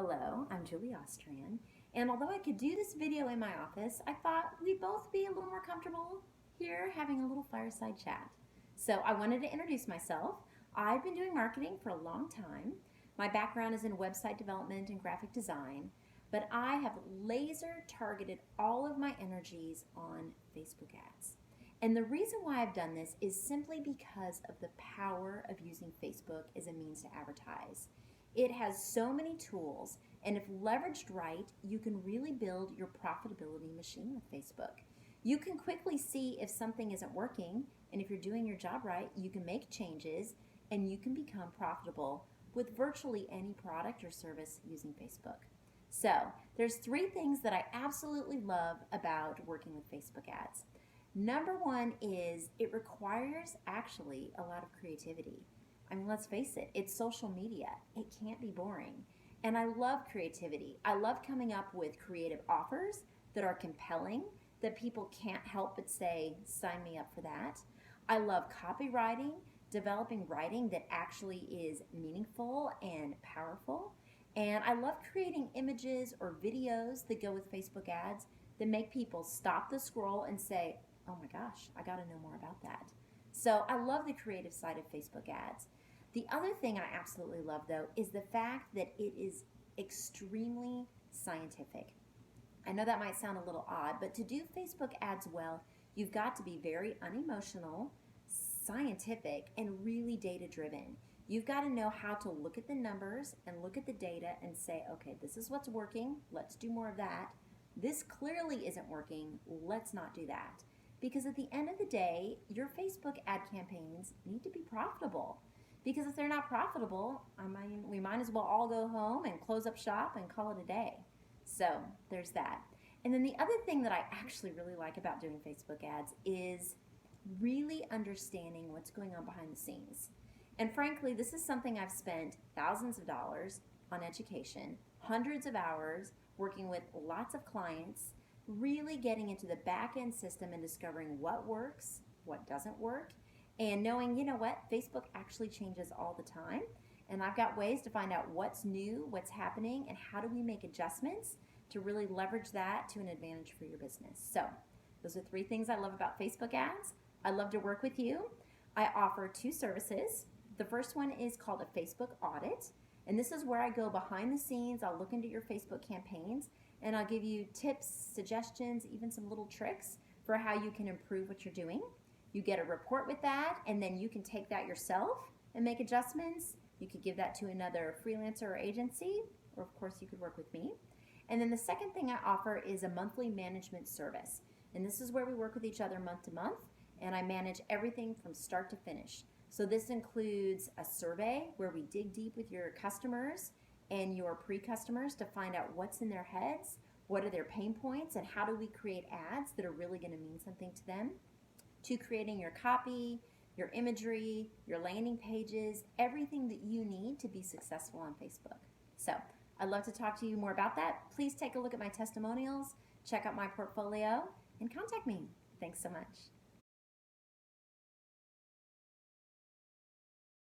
Hello, I'm Julie Ostrand, and although I could do this video in my office, I thought we'd both be a little more comfortable here having a little fireside chat. So I wanted to introduce myself. I've been doing marketing for a long time. My background is in website development and graphic design, but I have laser targeted all of my energies on Facebook ads. And the reason why I've done this is simply because of the power of using Facebook as a means to advertise. It has so many tools, and if leveraged right, you can really build your profitability machine with Facebook. You can quickly see if something isn't working, and if you're doing your job right, you can make changes, and you can become profitable with virtually any product or service using Facebook. So, there's 3 things that I absolutely love about working with Facebook ads. Number 1 is it requires actually a lot of creativity. I mean, let's face it, it's social media. It can't be boring. And I love creativity. I love coming up with creative offers that are compelling, that people can't help but say, sign me up for that. I love copywriting, developing writing that actually is meaningful and powerful. And I love creating images or videos that go with Facebook ads that make people stop the scroll and say, oh my gosh, I gotta know more about that. So I love the creative side of Facebook ads. The other thing I absolutely love, though, is the fact that it is extremely scientific. I know that might sound a little odd, but to do Facebook ads well, you've got to be very unemotional, scientific, and really data-driven. You've got to know how to look at the numbers and look at the data and say, okay, this is what's working, let's do more of that. This clearly isn't working, let's not do that. Because at the end of the day, your Facebook ad campaigns need to be profitable. Because if they're not profitable, we might as well all go home and close up shop and call it a day. So there's that. And then the other thing that I actually really like about doing Facebook ads is really understanding what's going on behind the scenes. And frankly, this is something I've spent thousands of dollars on education, hundreds of hours working with lots of clients, really getting into the back-end system and discovering what works, what doesn't work, and knowing, you know what, Facebook actually changes all the time, and I've got ways to find out what's new, what's happening, and how do we make adjustments to really leverage that to an advantage for your business. So those are 3 things I love about Facebook ads. I love to work with you. I offer 2 services. The first one is called a Facebook Audit, and this is where I go behind the scenes. I'll look into your Facebook campaigns, and I'll give you tips, suggestions, even some little tricks for how you can improve what you're doing. You get a report with that, and then you can take that yourself and make adjustments. You could give that to another freelancer or agency, or of course you could work with me. And then the second thing I offer is a monthly management service. And this is where we work with each other month to month, and I manage everything from start to finish. So this includes a survey where we dig deep with your customers and your pre-customers to find out what's in their heads, what are their pain points, and how do we create ads that are really going to mean something to them, to creating your copy, your imagery, your landing pages, everything that you need to be successful on Facebook. So I'd love to talk to you more about that. Please take a look at my testimonials, check out my portfolio, and contact me. Thanks so much.